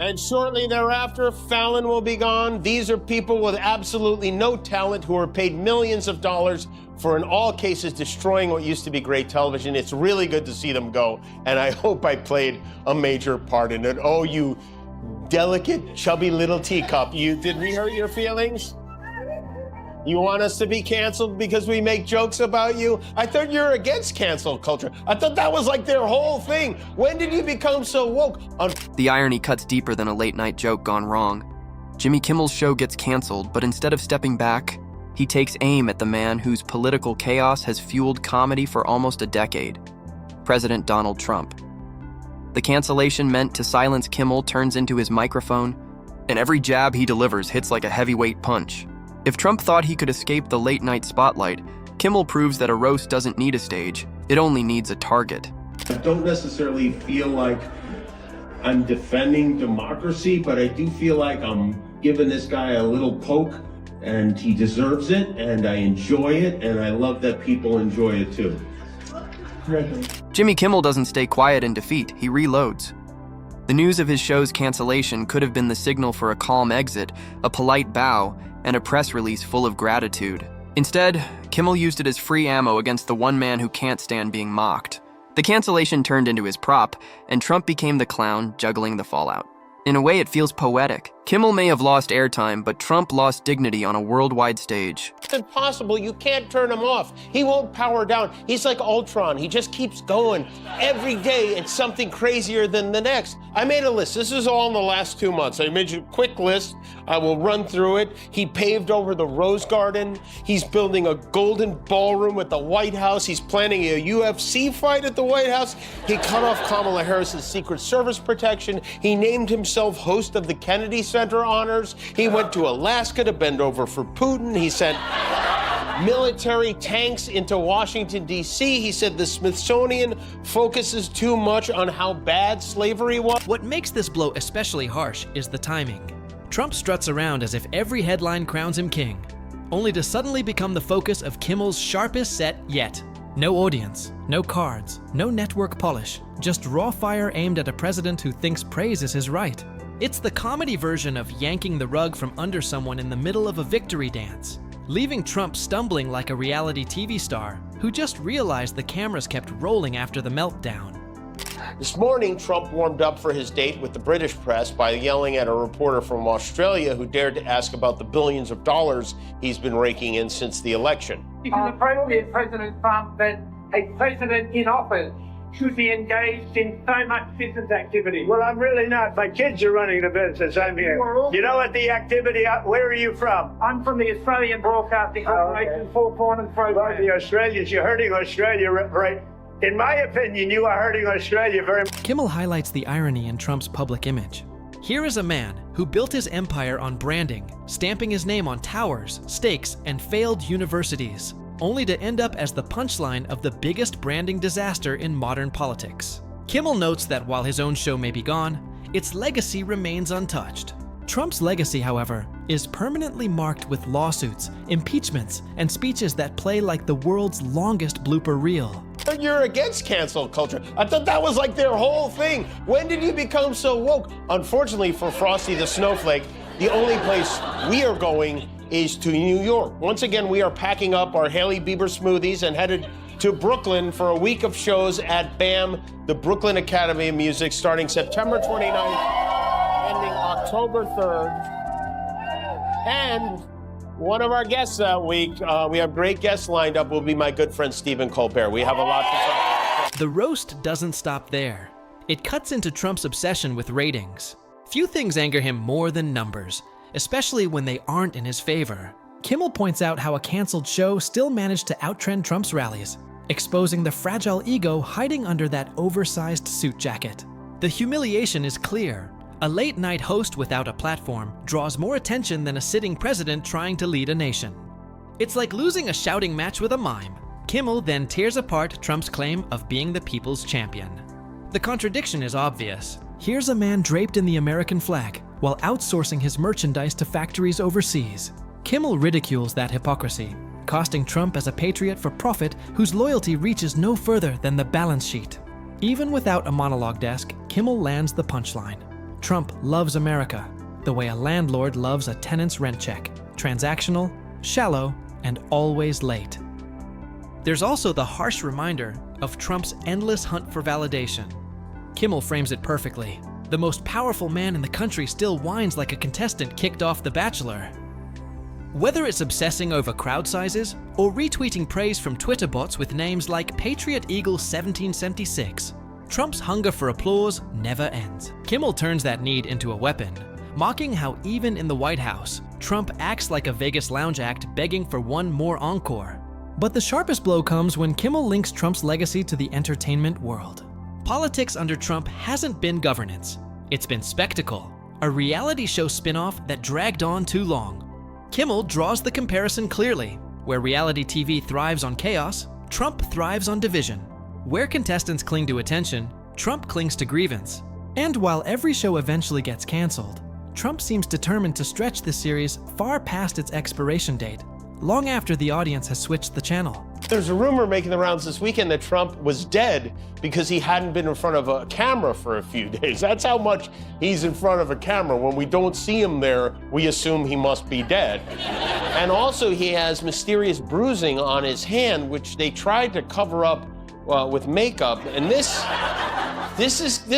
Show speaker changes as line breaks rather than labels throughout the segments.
And shortly thereafter, Fallon will be gone. These are people with absolutely no talent who are paid millions of dollars for, in all cases, destroying what used to be great television. It's really good to see them go, and I hope I played a major part in it. Oh, you delicate, chubby little teacup. Did we hurt your feelings? You want us to be canceled because we make jokes about you? I thought you were against cancel culture. I thought that was like their whole thing. When did you become so woke?
The irony cuts deeper than a late-night joke gone wrong. Jimmy Kimmel's show gets canceled, but instead of stepping back, he takes aim at the man whose political chaos has fueled comedy for almost a decade, President Donald Trump. The cancellation meant to silence Kimmel turns into his microphone, and every jab he delivers hits like a heavyweight punch. If Trump thought he could escape the late-night spotlight, Kimmel proves that a roast doesn't need a stage, it only needs a target.
I don't necessarily feel like I'm defending democracy, but I do feel like I'm giving this guy a little poke, and he deserves it, and I enjoy it, and I love that people enjoy it too.
Jimmy Kimmel doesn't stay quiet in defeat, he reloads. The news of his show's cancellation could have been the signal for a calm exit, a polite bow, and a press release full of gratitude. Instead, Kimmel used it as free ammo against the one man who can't stand being mocked. The cancellation turned into his prop, and Trump became the clown juggling the fallout. In a way, it feels poetic. Kimmel may have lost airtime, but Trump lost dignity on a worldwide stage.
It's impossible. You can't turn him off. He won't power down. He's like Ultron. He just keeps going. Every day, it's something crazier than the next. I made a list. This is all in the last 2 months. I made you a quick list. I will run through it. He paved over the Rose Garden. He's building a golden ballroom at the White House. He's planning a UFC fight at the White House. He cut off Kamala Harris's Secret Service protection. He named himself host of the Kennedy Center honors. He went to Alaska to bend over for Putin. He sent military tanks into Washington, D.C. He said the Smithsonian focuses too much on how bad slavery was.
What makes this blow especially harsh is the timing. Trump struts around as if every headline crowns him king, only to suddenly become the focus of Kimmel's sharpest set yet. No audience, no cards, no network polish, just raw fire aimed at a president who thinks praise is his right. It's the comedy version of yanking the rug from under someone in the middle of a victory dance, leaving Trump stumbling like a reality TV star who just realized the cameras kept rolling after the meltdown.
This morning, Trump warmed up for his date with the British press by yelling at a reporter from Australia who dared to ask about the billions of dollars he's been raking in since the election.
It is appropriate, President Trump, that a president in office should be engaged in so much business activity.
Well, I'm really not. My kids are running the business. I'm here. You know what the activity, where are you from?
I'm from the Australian Broadcasting Corporation, Four Corners program.
Well, the Australians, you're hurting Australia, right? In my opinion, you are hurting Australia very much.
Kimmel highlights the irony in Trump's public image. Here is a man who built his empire on branding, stamping his name on towers, stakes, and failed universities, only to end up as the punchline of the biggest branding disaster in modern politics. Kimmel notes that while his own show may be gone, its legacy remains untouched. Trump's legacy, however, is permanently marked with lawsuits, impeachments, and speeches that play like the world's longest blooper reel.
You're against cancel culture. I thought that was like their whole thing. When did you become so woke? Unfortunately for Frosty the Snowflake, the only place we are going is to New York. Once again, we are packing up our Hailey Bieber smoothies and headed to Brooklyn for a week of shows at BAM, the Brooklyn Academy of Music, starting September 29th, ending October 3rd. And one of our guests that week, we have great guests lined up, will be my good friend Stephen Colbert. We have a lot to talk about.
The roast doesn't stop there. It cuts into Trump's obsession with ratings. Few things anger him more than numbers, especially when they aren't in his favor. Kimmel points out how a canceled show still managed to outtrend Trump's rallies, exposing the fragile ego hiding under that oversized suit jacket. The humiliation is clear. A late-night host without a platform draws more attention than a sitting president trying to lead a nation. It's like losing a shouting match with a mime. Kimmel then tears apart Trump's claim of being the people's champion. The contradiction is obvious. Here's a man draped in the American flag while outsourcing his merchandise to factories overseas. Kimmel ridicules that hypocrisy, costing Trump as a patriot for profit whose loyalty reaches no further than the balance sheet. Even without a monologue desk, Kimmel lands the punchline. Trump loves America, the way a landlord loves a tenant's rent check. Transactional, shallow, and always late. There's also the harsh reminder of Trump's endless hunt for validation. Kimmel frames it perfectly. The most powerful man in the country still whines like a contestant kicked off The Bachelor. Whether it's obsessing over crowd sizes or retweeting praise from Twitter bots with names like Patriot Eagle 1776, Trump's hunger for applause never ends. Kimmel turns that need into a weapon, mocking how even in the White House, Trump acts like a Vegas lounge act begging for one more encore. But the sharpest blow comes when Kimmel links Trump's legacy to the entertainment world. Politics under Trump hasn't been governance. It's been spectacle, a reality show spin-off that dragged on too long. Kimmel draws the comparison clearly. Where reality TV thrives on chaos, Trump thrives on division. Where contestants cling to attention, Trump clings to grievance. And while every show eventually gets canceled, Trump seems determined to stretch this series far past its expiration date, long after the audience has switched the channel.
There's a rumor making the rounds this weekend that Trump was dead because he hadn't been in front of a camera for a few days. That's how much he's in front of a camera. When we don't see him there, we assume he must be dead. And also he has mysterious bruising on his hand, which they tried to cover up with makeup. And this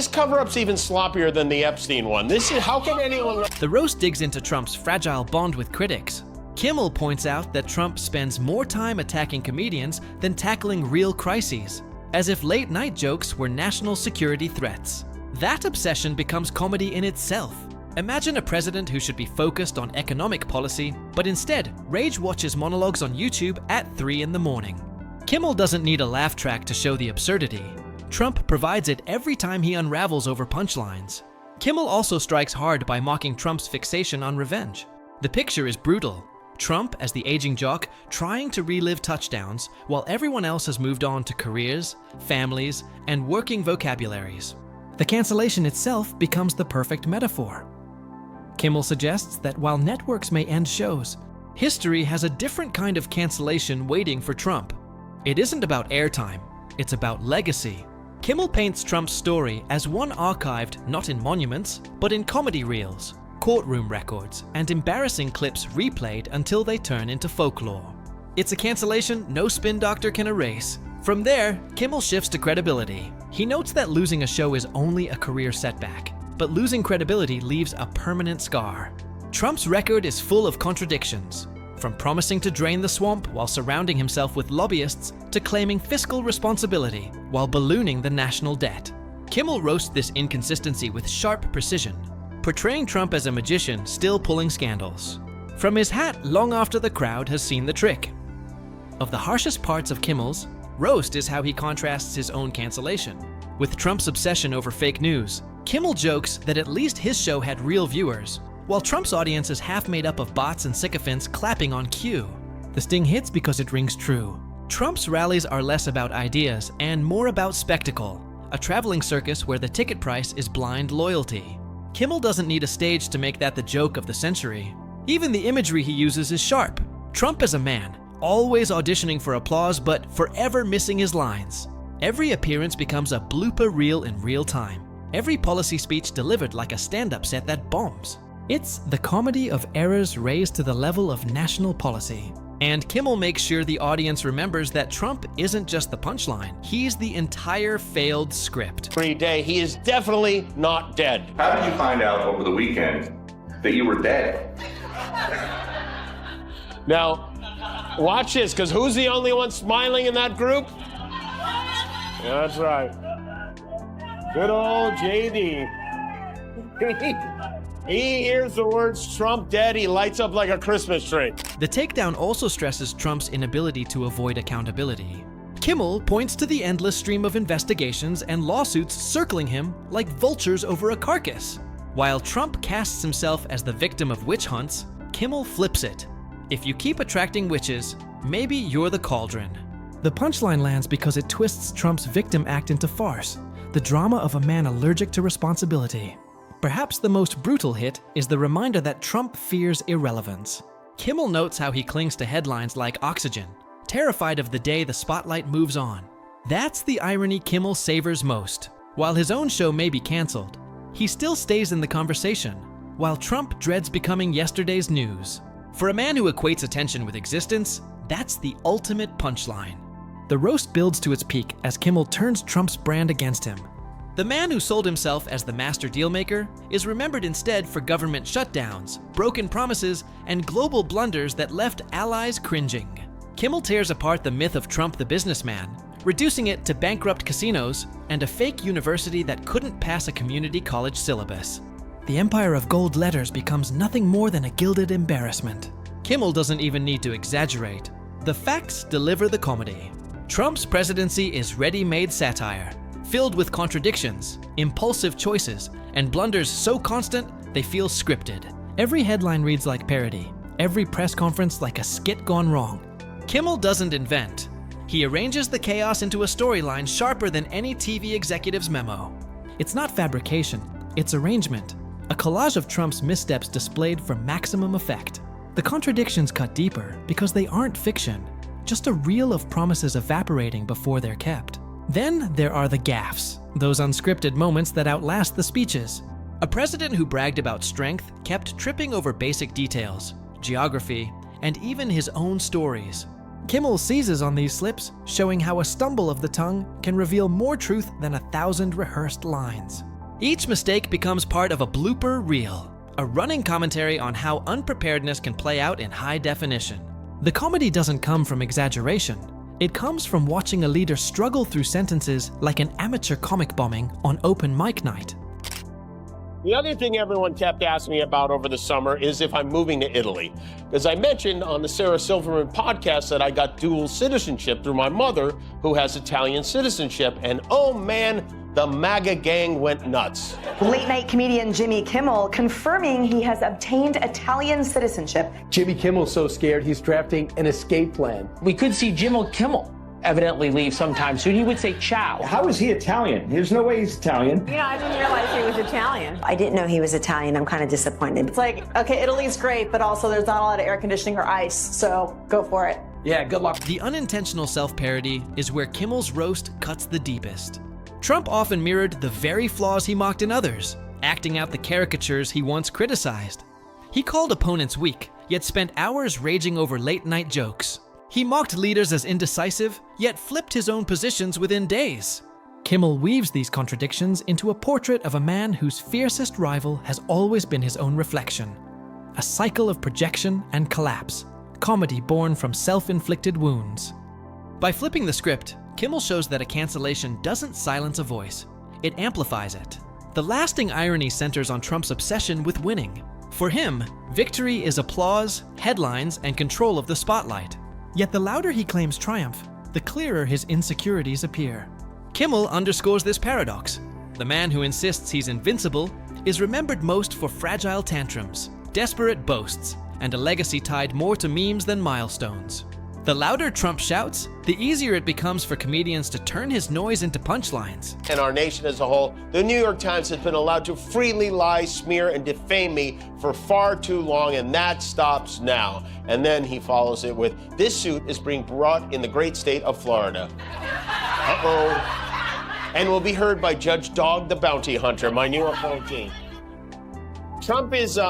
cover-up's even sloppier than the Epstein one. How can anyone...
The roast digs into Trump's fragile bond with critics. Kimmel points out that Trump spends more time attacking comedians than tackling real crises, as if late-night jokes were national security threats. That obsession becomes comedy in itself. Imagine a president who should be focused on economic policy, but instead rage watches monologues on YouTube at 3 in the morning. Kimmel doesn't need a laugh track to show the absurdity. Trump provides it every time he unravels over punchlines. Kimmel also strikes hard by mocking Trump's fixation on revenge. The picture is brutal. Trump as the aging jock trying to relive touchdowns while everyone else has moved on to careers, families, and working vocabularies. The cancellation itself becomes the perfect metaphor. Kimmel suggests that while networks may end shows, history has a different kind of cancellation waiting for Trump. It isn't about airtime, it's about legacy. Kimmel paints Trump's story as one archived not in monuments, but in comedy reels, courtroom records, and embarrassing clips replayed until they turn into folklore. It's a cancellation no spin doctor can erase. From there, Kimmel shifts to credibility. He notes that losing a show is only a career setback, but losing credibility leaves a permanent scar. Trump's record is full of contradictions, from promising to drain the swamp while surrounding himself with lobbyists to claiming fiscal responsibility while ballooning the national debt. Kimmel roasts this inconsistency with sharp precision, portraying Trump as a magician still pulling scandals, from his hat long after the crowd has seen the trick. Of the harshest parts of Kimmel's, roast is how he contrasts his own cancellation. With Trump's obsession over fake news, Kimmel jokes that at least his show had real viewers, while Trump's audience is half made up of bots and sycophants clapping on cue. The sting hits because it rings true. Trump's rallies are less about ideas and more about spectacle, a traveling circus where the ticket price is blind loyalty. Kimmel doesn't need a stage to make that the joke of the century. Even the imagery he uses is sharp. Trump as a man, always auditioning for applause but forever missing his lines. Every appearance becomes a blooper reel in real time. Every policy speech delivered like a stand-up set that bombs. It's the comedy of errors raised to the level of national policy. And Kimmel makes sure the audience remembers that Trump isn't just the punchline, he's the entire failed script.
Every day, he is definitely not dead.
How did you find out over the weekend that you were dead?
Now, watch this, because who's the only one smiling in that group? Yeah, that's right. Good old JD. He hears the words Trump dead, he lights up like a Christmas tree.
The takedown also stresses Trump's inability to avoid accountability. Kimmel points to the endless stream of investigations and lawsuits circling him like vultures over a carcass. While Trump casts himself as the victim of witch hunts, Kimmel flips it. If you keep attracting witches, maybe you're the cauldron. The punchline lands because it twists Trump's victim act into farce, the drama of a man allergic to responsibility. Perhaps the most brutal hit is the reminder that Trump fears irrelevance. Kimmel notes how he clings to headlines like oxygen, terrified of the day the spotlight moves on. That's the irony Kimmel savors most. While his own show may be canceled, he still stays in the conversation, while Trump dreads becoming yesterday's news. For a man who equates attention with existence, that's the ultimate punchline. The roast builds to its peak as Kimmel turns Trump's brand against him. The man who sold himself as the master dealmaker is remembered instead for government shutdowns, broken promises, and global blunders that left allies cringing. Kimmel tears apart the myth of Trump the businessman, reducing it to bankrupt casinos and a fake university that couldn't pass a community college syllabus. The empire of gold letters becomes nothing more than a gilded embarrassment. Kimmel doesn't even need to exaggerate. The facts deliver the comedy. Trump's presidency is ready-made satire, filled with contradictions, impulsive choices, and blunders so constant they feel scripted. Every headline reads like parody, every press conference like a skit gone wrong. Kimmel doesn't invent. He arranges the chaos into a storyline sharper than any TV executive's memo. It's not fabrication, it's arrangement. A collage of Trump's missteps displayed for maximum effect. The contradictions cut deeper because they aren't fiction, just a reel of promises evaporating before they're kept. Then there are the gaffes, those unscripted moments that outlast the speeches. A president who bragged about strength kept tripping over basic details, geography, and even his own stories. Kimmel seizes on these slips, showing how a stumble of the tongue can reveal more truth than 1,000 rehearsed lines. Each mistake becomes part of a blooper reel, a running commentary on how unpreparedness can play out in high definition. The comedy doesn't come from exaggeration. It comes from watching a leader struggle through sentences like an amateur comic bombing on open mic night.
The other thing everyone kept asking me about over the summer is if I'm moving to Italy. Because I mentioned on the Sarah Silverman podcast that I got dual citizenship through my mother, who has Italian citizenship. And oh man, the MAGA gang went nuts.
Late-night comedian Jimmy Kimmel confirming he has obtained Italian citizenship.
Jimmy Kimmel's so scared he's drafting an escape plan.
We could see Jimmy Kimmel evidently leave sometime soon. He would say ciao.
How is he Italian? There's no way he's Italian.
You know, I didn't realize he was Italian.
I didn't know he was Italian. I'm kind of disappointed.
It's like, okay, Italy's great, but also there's not a lot of air conditioning or ice, so go for it.
Yeah, good luck.
The unintentional self-parody is where Kimmel's roast cuts the deepest. Trump often mirrored the very flaws he mocked in others, acting out the caricatures he once criticized. He called opponents weak, yet spent hours raging over late-night jokes. He mocked leaders as indecisive, yet flipped his own positions within days. Kimmel weaves these contradictions into a portrait of a man whose fiercest rival has always been his own reflection. A cycle of projection and collapse, comedy born from self-inflicted wounds. By flipping the script, Kimmel shows that a cancellation doesn't silence a voice, it amplifies it. The lasting irony centers on Trump's obsession with winning. For him, victory is applause, headlines, and control of the spotlight. Yet the louder he claims triumph, the clearer his insecurities appear. Kimmel underscores this paradox. The man who insists he's invincible is remembered most for fragile tantrums, desperate boasts, and a legacy tied more to memes than milestones. The louder Trump shouts, the easier it becomes for comedians to turn his noise into punchlines.
And our nation as a whole, the New York Times has been allowed to freely lie, smear, and defame me for far too long, and that stops now. And then he follows it with, this suit is being brought in the great state of Florida. Uh-oh. And will be heard by Judge Dog the Bounty Hunter, my new appointee. Trump is, he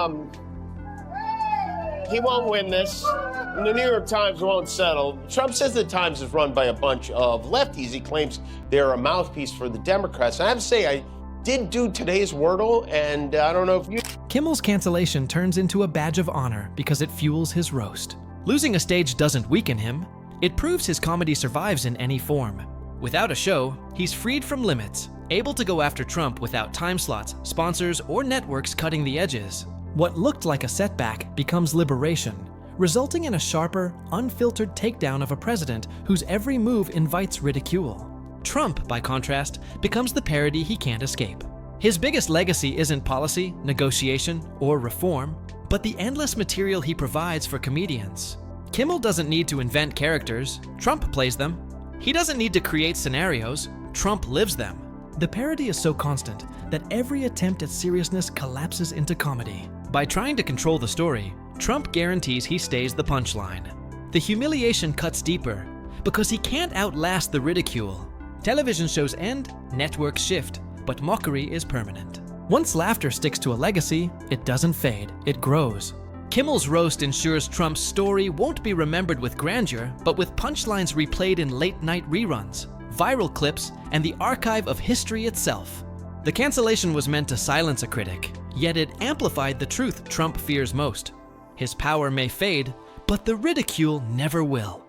won't win this. The New York Times won't settle. Trump says the Times is run by a bunch of lefties. He claims they're a mouthpiece for the Democrats. I have to say, I did do today's Wordle, and I don't know if you...
Kimmel's cancellation turns into a badge of honor because it fuels his roast. Losing a stage doesn't weaken him. It proves his comedy survives in any form. Without a show, he's freed from limits, able to go after Trump without time slots, sponsors, or networks cutting the edges. What looked like a setback becomes liberation, resulting in a sharper, unfiltered takedown of a president whose every move invites ridicule. Trump, by contrast, becomes the parody he can't escape. His biggest legacy isn't policy, negotiation, or reform, but the endless material he provides for comedians. Kimmel doesn't need to invent characters, Trump plays them. He doesn't need to create scenarios, Trump lives them. The parody is so constant that every attempt at seriousness collapses into comedy. By trying to control the story, Trump guarantees he stays the punchline. The humiliation cuts deeper because he can't outlast the ridicule. Television shows end, networks shift, but mockery is permanent. Once laughter sticks to a legacy, it doesn't fade, it grows. Kimmel's roast ensures Trump's story won't be remembered with grandeur, but with punchlines replayed in late-night reruns, viral clips, and the archive of history itself. The cancellation was meant to silence a critic, yet it amplified the truth Trump fears most. His power may fade, but the ridicule never will.